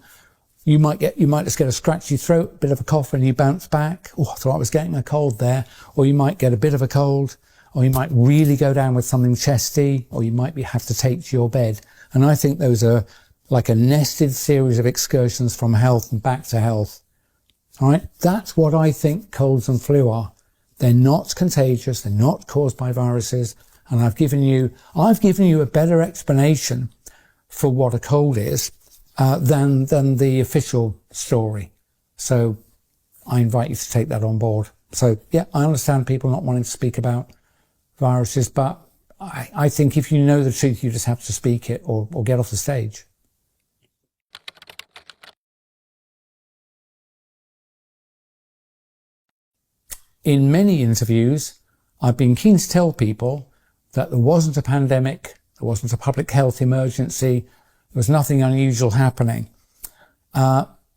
S1: You might just get a scratchy throat, a bit of a cough, and you bounce back. Oh, I thought I was getting a cold there. Or you might get a bit of a cold, or you might really go down with something chesty, or you might have to take to your bed. And I think those are like a nested series of excursions from health and back to health. All right, that's what I think colds and flu are. They're not contagious. They're not caused by viruses. And I've given you a better explanation for what a cold is than the official story. So I invite you to take that on board. So yeah, I understand people not wanting to speak about viruses, but I think if you know the truth, you just have to speak it or get off the stage. In many interviews, I've been keen to tell people that there wasn't a pandemic, there wasn't a public health emergency, there was nothing unusual happening.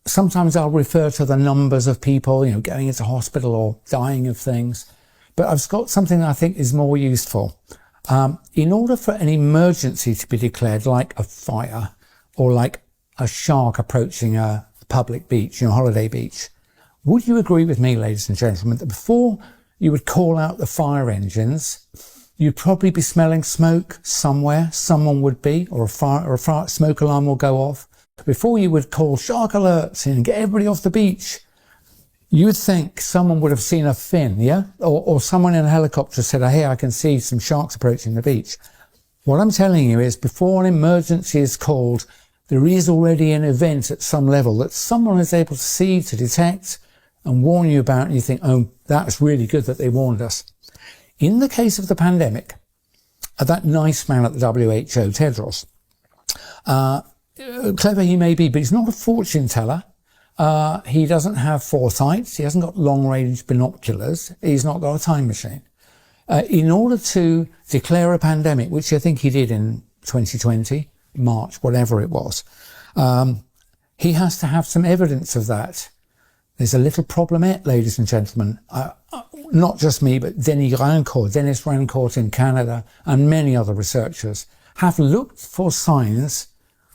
S1: Sometimes I'll refer to the numbers of people, going into hospital or dying of things, but I've got something that I think is more useful. In order for an emergency to be declared, like a fire or like a shark approaching a public beach, holiday beach, would you agree with me, ladies and gentlemen, that before you would call out the fire engines, you'd probably be smelling smoke somewhere, someone would be, or a smoke alarm will go off. Before you would call shark alerts and get everybody off the beach, you would think someone would have seen a fin, yeah? Or someone in a helicopter said, oh, hey, I can see some sharks approaching the beach. What I'm telling you is before an emergency is called, there is already an event at some level that someone is able to see, to detect, and warn you about, and you think, oh, that's really good that they warned us. In the case of the pandemic, that nice man at the WHO, Tedros, clever he may be, but he's not a fortune teller. He doesn't have foresight. He hasn't got long-range binoculars. He's not got a time machine. In order to declare a pandemic, which I think he did in 2020, March, whatever it was, he has to have some evidence of that. There's a little problemette, ladies and gentlemen. Not just me, but Dennis Rancourt in Canada and many other researchers have looked for signs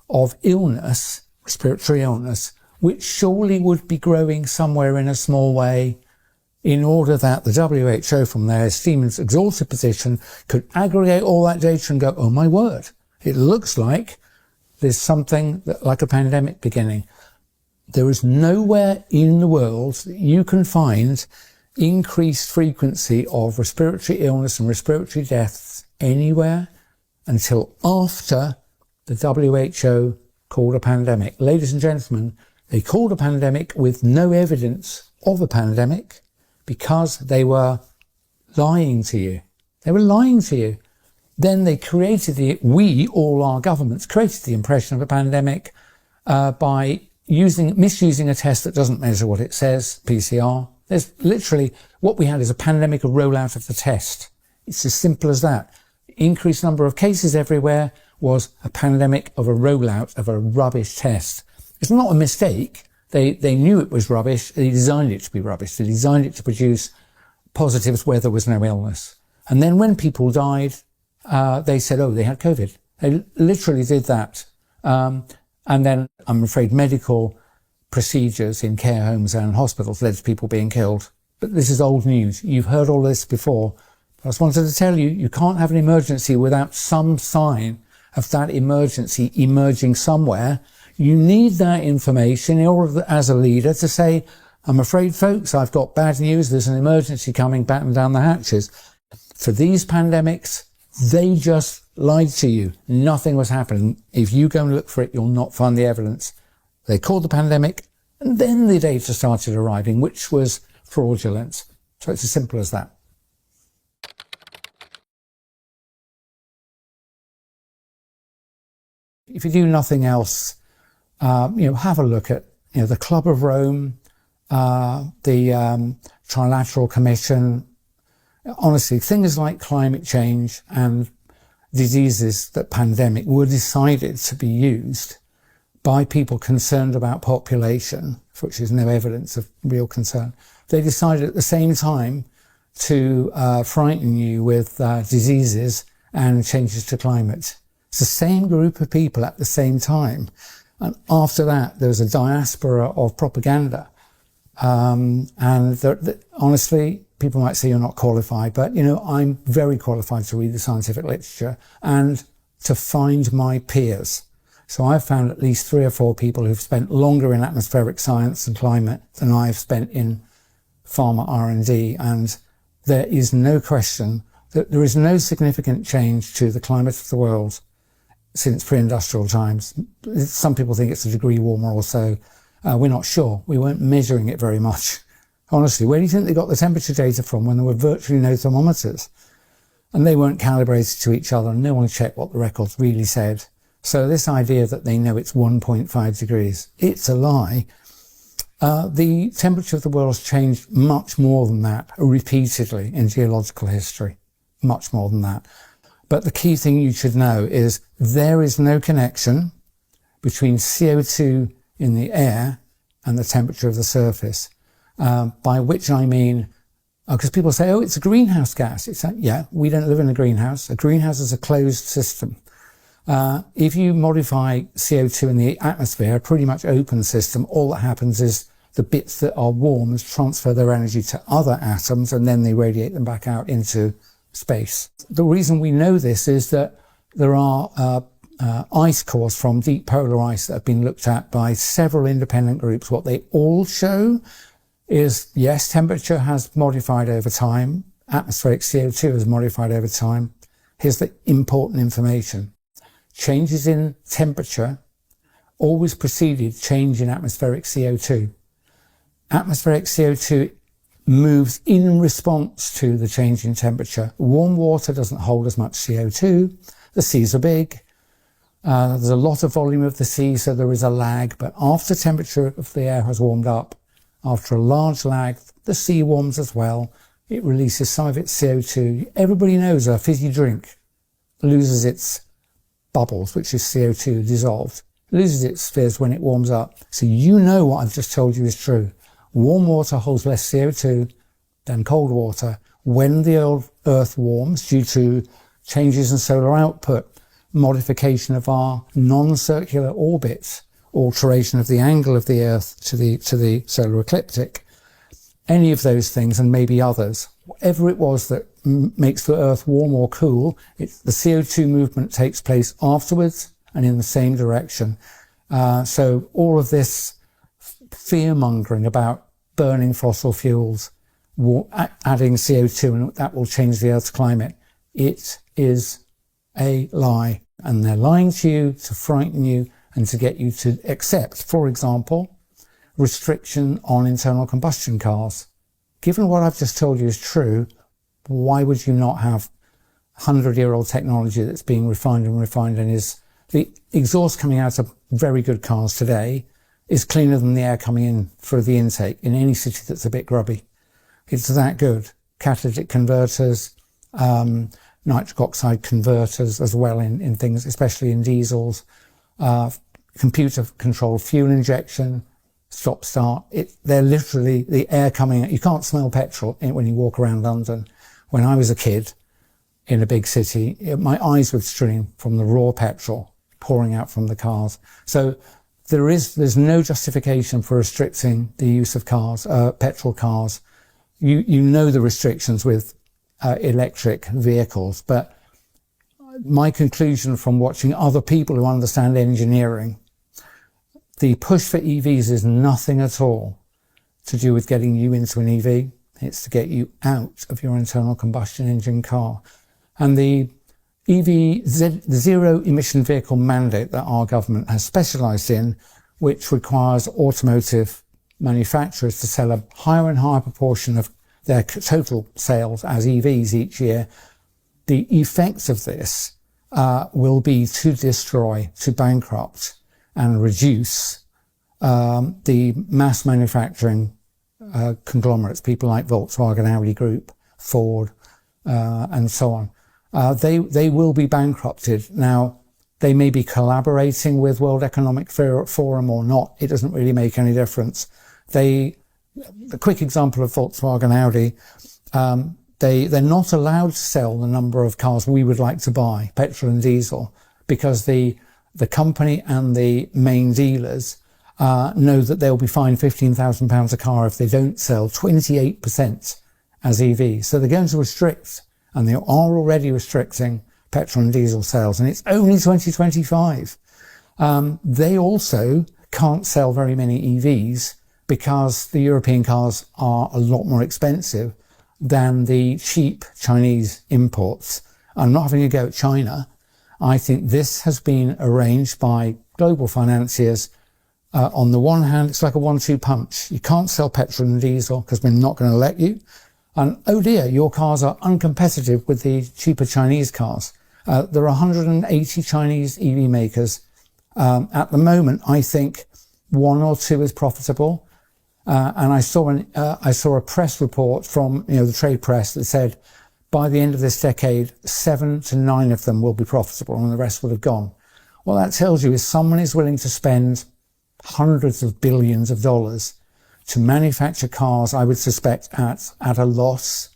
S1: of illness, respiratory illness, which surely would be growing somewhere in a small way in order that the WHO from their esteemed exalted position could aggregate all that data and go, oh my word, it looks like there's something like a pandemic beginning. There is nowhere in the world that you can find increased frequency of respiratory illness and respiratory deaths anywhere until after the WHO called a pandemic. Ladies and gentlemen, they called a pandemic with no evidence of a pandemic because they lying to you. They were lying to you. Then they created all our governments created the impression of a pandemic by misusing a test that doesn't measure what it says, PCR. There's literally, what we had is a pandemic of rollout of the test. It's as simple as that. Increased number of cases everywhere was a pandemic of a rollout of a rubbish test. It's not a mistake. They knew it was rubbish. They designed it to be rubbish. They designed it to produce positives where there was no illness. And then when people died, they said, oh, they had COVID. They literally did that. And then, I'm afraid, medical procedures in care homes and hospitals led to people being killed. But this is old news. You've heard all this before. But I just wanted to tell you, you can't have an emergency without some sign of that emergency emerging somewhere. You need that information in order, as a leader, to say, I'm afraid, folks, I've got bad news. There's an emergency coming, batten down the hatches. For these pandemics, they just lied to you. Nothing was happening. If you go and look for it, you'll not find the evidence. They called the pandemic, and then the data started arriving, which was fraudulent. So it's as simple as that. If you do nothing else, have a look at, the Club of Rome, the Trilateral Commission. Honestly, things like climate change and diseases that pandemic were decided to be used by people concerned about population, for which there's no evidence of real concern. They decided at the same time to frighten you with diseases and changes to climate. It's the same group of people at the same time. And after that, there was a diaspora of propaganda. Honestly, people might say you're not qualified, but, you know, I'm very qualified to read the scientific literature and to find my peers. So I've found at least 3 or 4 people who've spent longer in atmospheric science and climate than I've spent in pharma R&D. And there is no question that there is no significant change to the climate of the world since pre-industrial times. Some people think it's a degree warmer or so. We're not sure. We weren't measuring it very much. Honestly, where do you think they got the temperature data from when there were virtually no thermometers? And they weren't calibrated to each other, and no one checked what the records really said. So this idea that they know it's 1.5 degrees, it's a lie. The temperature of the world has changed much more than that, repeatedly in geological history. Much more than that. But the key thing you should know is there is no connection between CO2 in the air and the temperature of the surface. By which I mean, because people say, oh, it's a greenhouse gas. It's like, yeah, we don't live in a greenhouse. A greenhouse is a closed system. If you modify CO2 in the atmosphere, a pretty much open system, all that happens is the bits that are warm transfer their energy to other atoms and then they radiate them back out into space. The reason we know this is that there are ice cores from deep polar ice that have been looked at by several independent groups. What they all show is, yes, temperature has modified over time. Atmospheric CO2 has modified over time. Here's the important information. Changes in temperature always preceded change in atmospheric CO2. Atmospheric CO2 moves in response to the change in temperature. Warm water doesn't hold as much CO2. The seas are big. There's a lot of volume of the sea, so there is a lag. But after temperature of the air has warmed up, after a large lag, the sea warms as well. It releases some of its CO2. Everybody knows a fizzy drink loses its bubbles, which is CO2 dissolved, loses its fizz when it warms up. So you know what I've just told you is true. Warm water holds less CO2 than cold water. When the Earth warms due to changes in solar output, modification of our non-circular orbits, alteration of the angle of the Earth to the solar ecliptic, any of those things and maybe others, whatever it was that makes the Earth warm or cool, the CO2 movement takes place afterwards and in the same direction. So all of this fear-mongering about burning fossil fuels, adding CO2, and that will change the Earth's climate, it is a lie. And they're lying to you to frighten you and to get you to accept, for example, restriction on internal combustion cars. Given what I've just told you is true, why would you not have 100-year-old technology that's being refined and is the exhaust coming out of very good cars today is cleaner than the air coming in through the intake in any city that's a bit grubby. It's that good. Catalytic converters, nitric oxide converters as well in things, especially in diesels, computer controlled fuel injection, stop start. They're literally the air coming out. You can't smell petrol when you walk around London. When I was a kid in a big city, my eyes would stream from the raw petrol pouring out from the cars. So there's no justification for restricting the use of cars, petrol cars. You know the restrictions with electric vehicles, but my conclusion from watching other people who understand engineering, the push for EVs is nothing at all to do with getting you into an EV. It's to get you out of your internal combustion engine car. And the the zero emission vehicle mandate that our government has specialised in, which requires automotive manufacturers to sell a higher and higher proportion of their total sales as EVs each year, the effects of this will be to destroy, to bankrupt and reduce the mass manufacturing conglomerates, people like Volkswagen, Audi Group, Ford, and so on. They will be bankrupted. Now, they may be collaborating with World Economic Forum or not. It doesn't really make any difference. The quick example of Volkswagen, Audi, they're not allowed to sell the number of cars we would like to buy, petrol and diesel, because the company and the main dealers know that they'll be fined £15,000 a car if they don't sell 28% as EVs. So they're going to restrict, and they are already restricting, petrol and diesel sales, and it's only 2025. They also can't sell very many EVs because the European cars are a lot more expensive than the cheap Chinese imports. I'm not having a go at China. I think this has been arranged by global financiers. On the one hand, it's like a 1-2 punch. You can't sell petrol and diesel because we're not going to let you. And oh dear, your cars are uncompetitive with the cheaper Chinese cars. There are 180 Chinese EV makers. At the moment, I think 1 or 2 is profitable. And I saw a press report from, the trade press that said by the end of this decade, 7 to 9 of them will be profitable and the rest will have gone. What that tells you is someone is willing to spend hundreds of billions of dollars to manufacture cars, I would suspect, at a loss,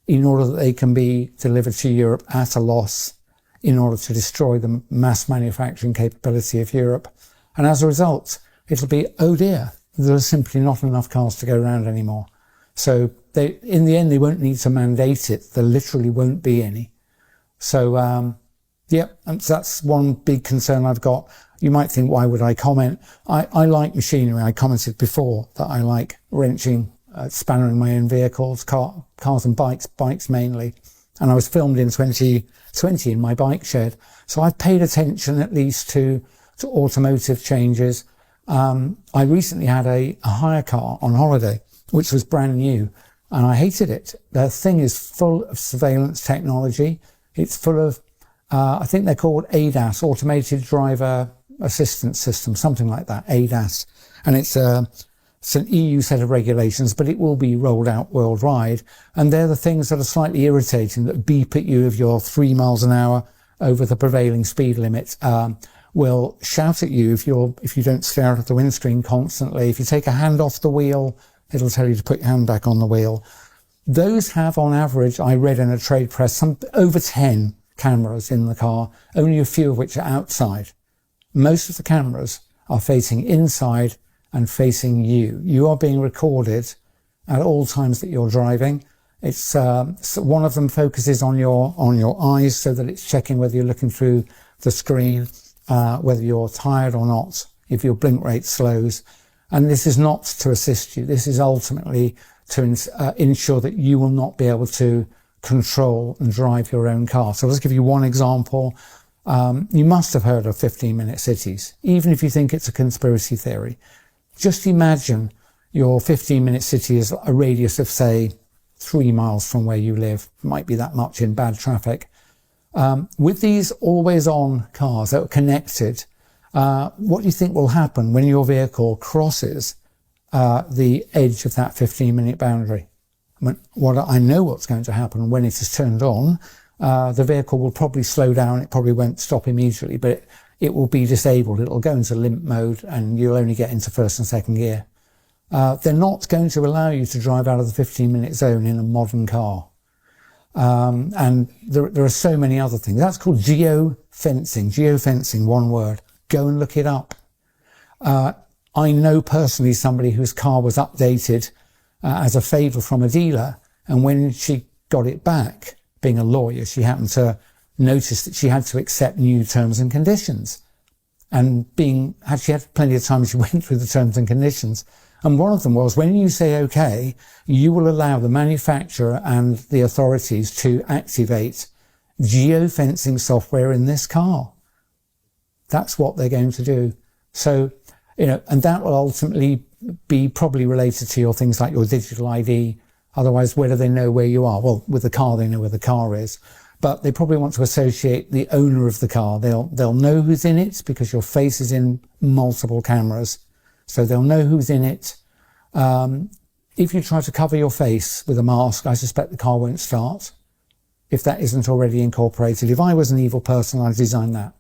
S1: in order that they can be delivered to Europe at a loss, in order to destroy the mass manufacturing capability of Europe. And as a result, it'll be, oh dear, there are simply not enough cars to go around anymore. So in the end, they won't need to mandate it. There literally won't be any. So, and that's one big concern I've got. You might think, why would I comment? I like machinery. I commented before that I like wrenching, spannering my own vehicles, cars and bikes mainly. And I was filmed in 2020 in my bike shed. So I've paid attention at least to automotive changes. I recently had a hire car on holiday, which was brand new, and I hated it. The thing is full of surveillance technology. It's full of, I think they're called ADAS, Automated Driver Assistance System, something like that, ADAS. And it's an EU set of regulations, but it will be rolled out worldwide. And they're the things that are slightly irritating, that beep at you if you're 3 miles an hour over the prevailing speed limit. Will shout at you if you don't stare out of the windscreen constantly. If you take a hand off the wheel, it'll tell you to put your hand back on the wheel. Those have, on average, I read in a trade press, over 10 cameras in the car, only a few of which are outside. Most of the cameras are facing inside and facing you. You are being recorded at all times that you're driving. It's so one of them focuses on your eyes, so that it's checking whether you're looking through the screen, whether you're tired or not, if your blink rate slows. And this is not to assist you. This is ultimately to ensure that you will not be able to control and drive your own car. So let's give you one example. You must have heard of 15-minute cities, even if you think it's a conspiracy theory. Just imagine your 15-minute city is a radius of, say, 3 miles from where you live. It might be that much in bad traffic. With these always-on cars that are connected, what do you think will happen when your vehicle crosses the edge of that 15-minute boundary? I know what's going to happen when it is turned on. The vehicle will probably slow down. It probably won't stop immediately, but it will be disabled. It'll go into limp mode, and you'll only get into first and second gear. They're not going to allow you to drive out of the 15-minute zone in a modern car. And there are so many other things. That's called geofencing. Geofencing, one word. Go and look it up. I know personally somebody whose car was updated as a favour from a dealer, and when she got it back, being a lawyer, she happened to notice that she had to accept new terms and conditions. And she had plenty of time, she went through the terms and conditions. And one of them was, when you say OK, you will allow the manufacturer and the authorities to activate geofencing software in this car. That's what they're going to do. So, and that will ultimately be probably related to your things like your digital ID. Otherwise, where do they know where you are? Well, with the car, they know where the car is. But they probably want to associate the owner of the car. They'll know who's in it because your face is in multiple cameras. So they'll know who's in it. If you try to cover your face with a mask, I suspect the car won't start, if that isn't already incorporated. If I was an evil person, I'd design that.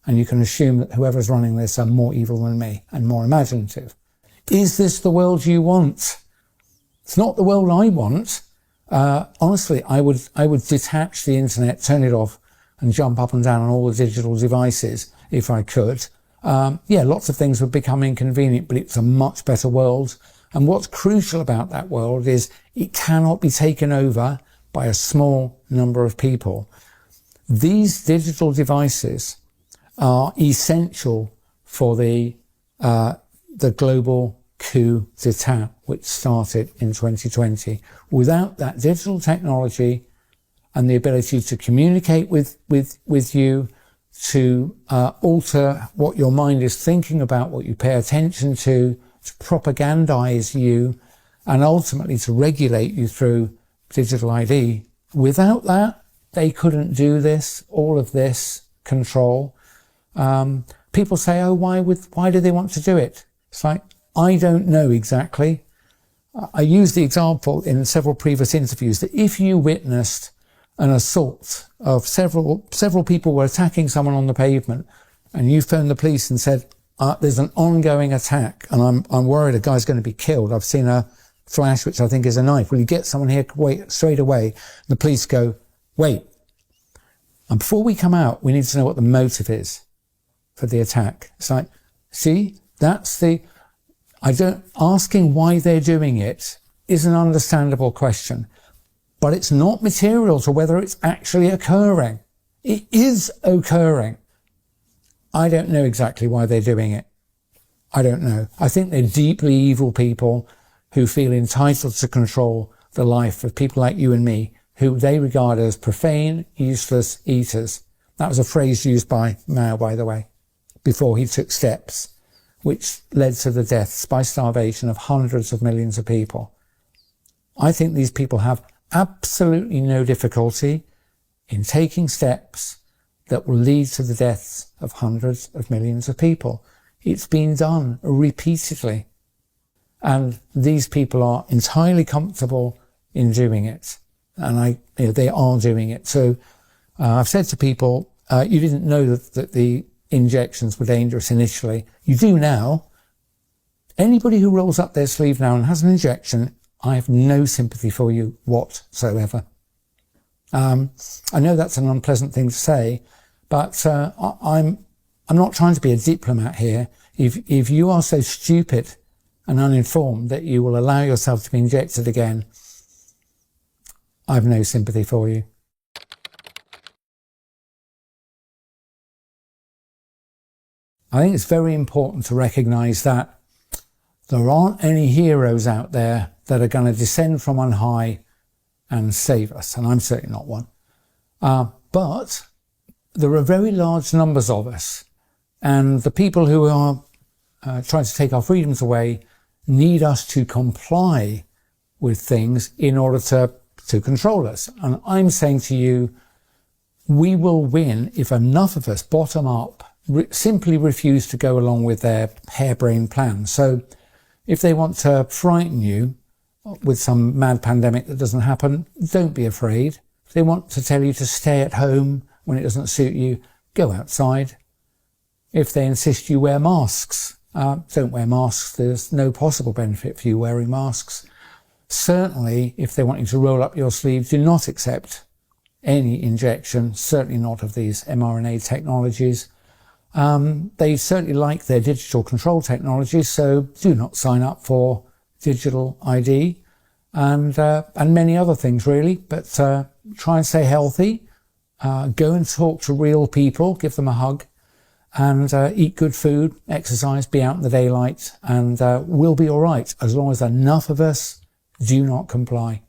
S1: And you can assume that whoever's running this are more evil than me and more imaginative. Is this the world you want? It's not the world I want. Honestly, I would detach the internet, turn it off, and jump up and down on all the digital devices if I could, yeah, lots of things would become inconvenient, but it's a much better world. And what's crucial about that world is it cannot be taken over by a small number of people. These digital devices are essential for the global coup d'etat, which started in 2020. Without that digital technology and the ability to communicate with you, to alter what your mind is thinking about, what you pay attention to propagandize you, and ultimately to regulate you through digital ID. Without that, they couldn't do this, all of this control. People say, oh, why do they want to do it? It's like, I don't know exactly. I used the example in several previous interviews that if you witnessed an assault of several people were attacking someone on the pavement, and you phoned the police and said, there's an ongoing attack and I'm worried a guy's going to be killed. I've seen a flash, which I think is a knife. Will you get someone here straight away? And the police go, wait. And before we come out, we need to know what the motive is for the attack. It's like, see, asking why they're doing it is an understandable question, but it's not material to whether it's actually occurring. It is occurring. I don't know exactly why they're doing it. I don't know. I think they're deeply evil people who feel entitled to control the life of people like you and me, who they regard as profane, useless eaters. That was a phrase used by Mao, by the way, before he took steps, which led to the deaths by starvation of hundreds of millions of people. I think these people have absolutely no difficulty in taking steps that will lead to the deaths of hundreds of millions of people. It's been done repeatedly. And these people are entirely comfortable in doing it. And they are doing it. So I've said to people, you didn't know that the injections were dangerous initially. You do now. Anybody who rolls up their sleeve now and has an injection, I have no sympathy for you whatsoever. I know that's an unpleasant thing to say, but I'm not trying to be a diplomat here. If you are so stupid and uninformed that you will allow yourself to be injected again, I have no sympathy for you. I think it's very important to recognise that there aren't any heroes out there that are going to descend from on high and save us, and I'm certainly not one. But there are very large numbers of us, and the people who are trying to take our freedoms away need us to comply with things in order to control us. And I'm saying to you, we will win if enough of us bottom up simply refuse to go along with their harebrained plans. So if they want to frighten you with some mad pandemic that doesn't happen, don't be afraid. If they want to tell you to stay at home when it doesn't suit you, go outside. If they insist you wear masks, don't wear masks. There's no possible benefit for you wearing masks. Certainly, if they want you to roll up your sleeve, do not accept any injection, certainly not of these mRNA technologies. They certainly like their digital control technologies, so do not sign up for digital ID and many other things really, but try and stay healthy, go and talk to real people, give them a hug, and eat good food, exercise, be out in the daylight, and we'll be all right as long as enough of us do not comply.